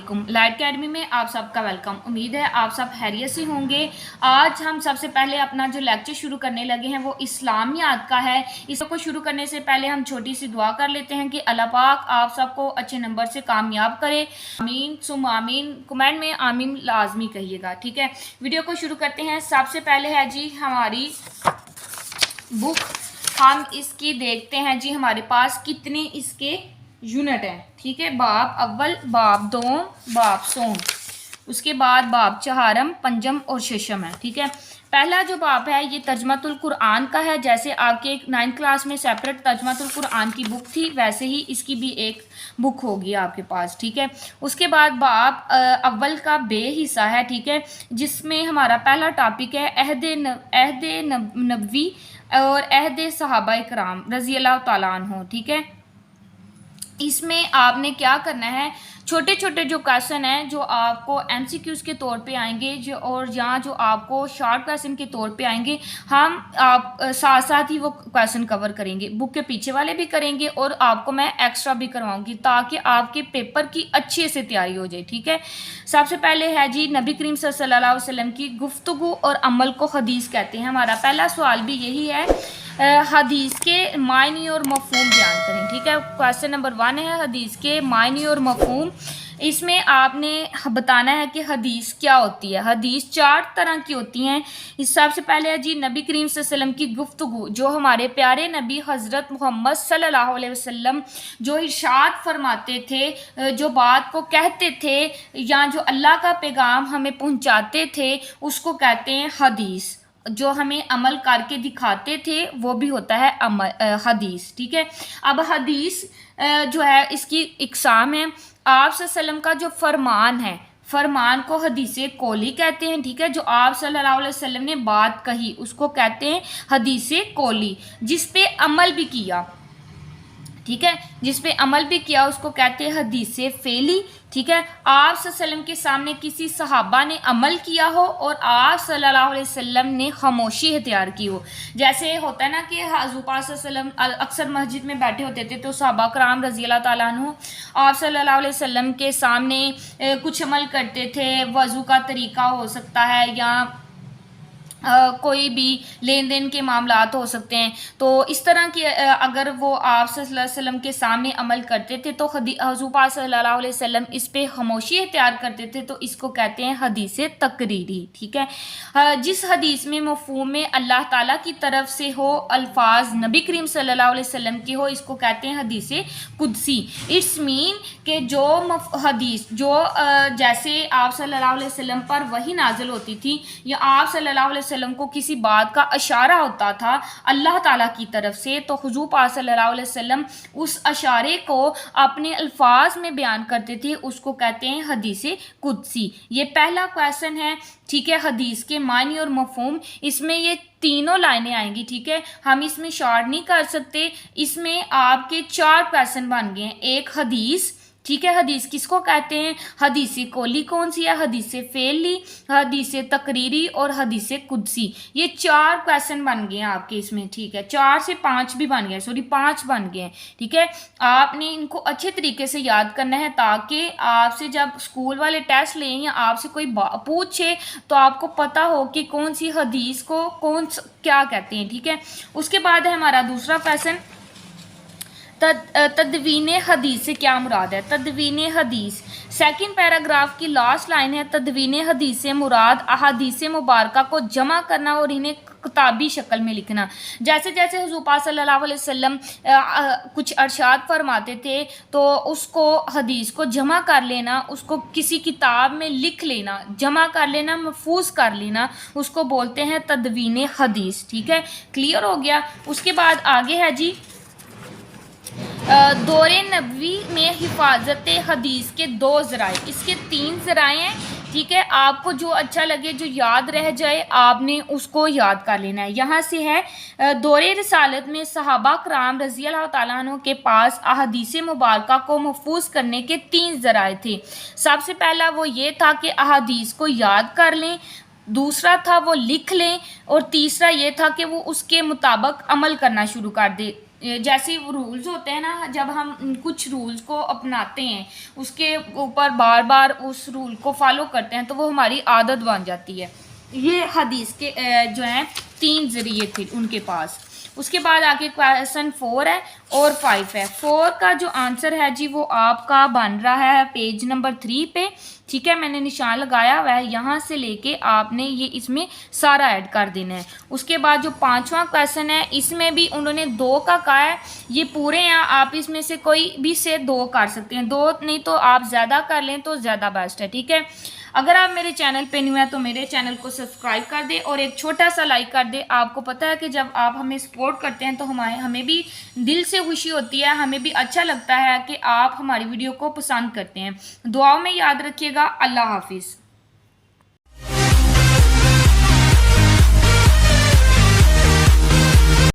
वालेकुम। Light academy में आप सबका वेलकम। उम्मीद है आप सब खैरियत से होंगे। आज हम सबसे पहले अपना जो लेक्चर शुरू करने लगे हैं वो इस्लामियात का है। इसको शुरू करने से पहले हम छोटी सी दुआ कर लेते हैं कि अल्लाह पाक आप सबको अच्छे नंबर से कामयाब करे। आमीन सुम आमीन। कमेंट में आमीन लाजमी कहिएगा, ठीक है। वीडियो को शुरू करते हैं। सबसे पहले है जी हमारी बुक, हम इसकी देखते हैं जी हमारे पास कितने इसके यूनिट हैं, ठीक है। बाब अव्वल, बाब दोम, बाब सोम, उसके बाद बाब चहारम, पंजम और शेषम है, ठीक है। पहला जो बाब है ये तर्जमातुल कुरान का है। जैसे आपके 9th क्लास में सेपरेट तर्जमातुल कुरान की बुक थी, वैसे ही इसकी भी एक बुक होगी आपके पास, ठीक है। उसके बाद बाब अव्वल का बे हिस्सा है, ठीक है, जिसमें हमारा पहला टॉपिक है अहद नबवी और अहद सहाबा इकराम रज़ी अल्लाह तआला अन्हु, ठीक है। इसमें आपने क्या करना है, छोटे छोटे जो क्वेश्चन हैं जो आपको एमसीक्यूज़ के तौर पे आएंगे जो, और यहाँ जो आपको शॉर्ट क्वेश्चन के तौर पे आएंगे, हम आप साथ साथ ही वो क्वेश्चन कवर करेंगे। बुक के पीछे वाले भी करेंगे और आपको मैं एक्स्ट्रा भी करवाऊंगी ताकि आपके पेपर की अच्छे से तैयारी हो जाए, ठीक है। सबसे पहले है जी नबी करीम सल्लल्लाहु अलैहि वसल्लम की गुफ्तगू और अमल को हदीस कहते हैं। हमारा पहला सवाल भी यही है, हदीस के मायने और मफहूम बयान करें, ठीक है। क्वेश्चन नंबर 1 है हदीस के मायने और मफहूम। इसमें आपने बताना है कि हदीस क्या होती है। हदीस 4 तरह की होती हैं। इस सबसे पहले है जी नबी करीम सल्लल्लाहु अलैहि वसल्लम की गुफ्तगू, जो हमारे प्यारे नबी हज़रत मोहम्मद सल्लल्लाहु अलैहि वसल्लम जो इरशाद फरमाते थे, जो बात को कहते थे या जो अल्लाह का पैगाम हमें पहुंचाते थे, उसको कहते हैं हदीस। जो हमें अमल करके दिखाते थे वो भी होता है हदीस, ठीक है। अब हदीस जो है इसकी इकसाम है। आप सल्लल्लाहु अलैहि वसल्लम का जो फरमान है, फरमान को हदीसे कौली कहते हैं, ठीक है। जो आप सल्लल्लाहु अलैहि वसल्लम ने बात कही उसको कहते हैं हदीसे कौली। जिस पे अमल भी किया, ठीक है, जिस पे अमल भी किया उसको कहते हैं हदीसे फेली, ठीक है। आप सल्लल्लाहु अलैहि वसल्लम के सामने किसी सहाबा ने अमल किया हो और आप सल्लल्लाहु अलैहि वसल्लम ने खामोशी इख्तियार की हो। जैसे होता है ना कि हुज़ूर पाक सल्लल्लाहु अलैहि वसल्लम अक्सर मस्जिद में बैठे होते थे तो सहाबा कराम रज़ी अल्लाह तआला अन्हु आप सल्लल्लाहु अलैहि वसल्लम के सामने कुछ अमल करते थे। वज़ू का तरीका हो सकता है या कोई भी लेन देन के मामलात हो सकते हैं। तो इस तरह की अगर वो आप सल्लल्लाहु अलैहि वसल्लम के सामने अमल करते थे तो हुज़ूर पाक सल्लल्लाहु अलैहि वसल्लम इस पे खामोशी इख्तियार करते थे, तो इसको कहते हैं हदीसे तकरीरी, ठीक है। जिस हदीस में मफ़हूम में अल्लाह ताला की तरफ से हो, अल्फाज नबी करीम सल्लल्लाहु अलैहि वसल्लम की हो, इसको कहते हैं हदीसे कुदसी। इट्स मीन के जो हदीस जो जैसे आप सल्लल्लाहु अलैहि वसल्लम पर वही नाजिल होती थी या आप सल्लल्लाहु अलैहि वसल्लम को किसी बात का इशारा होता था अल्लाह ताला की तरफ से, तो हुज़ूर पाक सल्लल्लाहु अलैहि वसल्लम उस इशारे को अपने अल्फाज में बयान करते थे, उसको कहते हैं हदीसे कुदसी। ये पहला क्वेश्चन है, ठीक है। हदीस के मानी और मफहूम, इसमें ये तीनों लाइनें आएंगी, ठीक है। हम इसमें शॉर्ट नहीं कर सकते। इसमें आपके 4 क्वेश्चन बन गए हैं। एक हदीस, ठीक है, हदीस किसको कहते हैं, हदीसे कौली कौन सी है, हदीसे फेली, हदीसे तकरीरी और हदीसे कुदसी। ये 4 क्वेश्चन बन गए हैं आपके इसमें, ठीक है। 4 से 5 भी बन गए, सॉरी 5 बन गए हैं, ठीक है। आपने इनको अच्छे तरीके से याद करना है ताकि आपसे जब स्कूल वाले टेस्ट लें या आपसे कोई पूछे तो आपको पता हो कि कौन सी हदीस को क्या कहते हैं, ठीक है। उसके बाद है हमारा दूसरा क्वेश्चन, तदवीन हदीस से क्या मुराद है। तदवीन हदीस, सेकंड पैराग्राफ की लास्ट लाइन है, तदवीन हदीस से मुराद अहादीस मुबारका को जमा करना और इन्हें किताबी शक्ल में लिखना। जैसे जैसे हुज़ूर पाक सल्लल्लाहु अलैहि वसल्लम कुछ अरशाद फरमाते थे तो उसको हदीस को जमा कर लेना, उसको किसी किताब में लिख लेना, जमा कर लेना, महफूज कर लेना, उसको बोलते हैं तदवीन हदीस, ठीक है। क्लियर हो गया। उसके बाद आगे है जी दौरे नबवी में हिफाजत हदीस के 2 ज़राए। इसके 3 ज़राए हैं, ठीक है। आपको जो अच्छा लगे, जो याद रह जाए, आपने उसको याद कर लेना है। यहाँ से है दौरे रिसालत में सहाबा कराम रज़ी अल्लाह तआला अन्हु के पास अहादीस मुबारका को महफूज करने के 3 ज़राए थे। सबसे पहला वो ये था कि अहादीस को याद कर लें, दूसरा था वो लिख लें और तीसरा ये था कि वो उसके मुताबिक अमल करना शुरू कर दे। जैसे रूल्स होते हैं ना, जब हम कुछ रूल्स को अपनाते हैं, उसके ऊपर बार बार उस रूल को फॉलो करते हैं, तो वो हमारी आदत बन जाती है। ये हदीस के जो हैं 3 ज़रिए थे उनके पास। उसके बाद आगे क्वेश्चन 4 है और 5 है। 4 का जो आंसर है जी वो आपका बन रहा है पेज नंबर 3 पे। ठीक है, मैंने निशान लगाया हुआ है, यहाँ से लेके आपने ये इसमें सारा ऐड कर देना है। उसके बाद जो 5वां क्वेश्चन है, इसमें भी उन्होंने 2 का कहा है, ये पूरे हैं, आप इसमें से कोई भी से 2 कर सकते हैं, 2 नहीं तो आप ज़्यादा कर लें तो ज़्यादा बेस्ट है। ठीक है, अगर आप मेरे चैनल पे न्यू हैं तो मेरे चैनल को सब्सक्राइब कर दें और एक छोटा सा लाइक कर दें। आपको पता है कि जब आप हमें सपोर्ट करते हैं तो हमें भी दिल से खुशी होती है, हमें भी अच्छा लगता है कि आप हमारी वीडियो को पसंद करते हैं। दुआओं में याद रखिएगा। अल्लाह हाफिज़।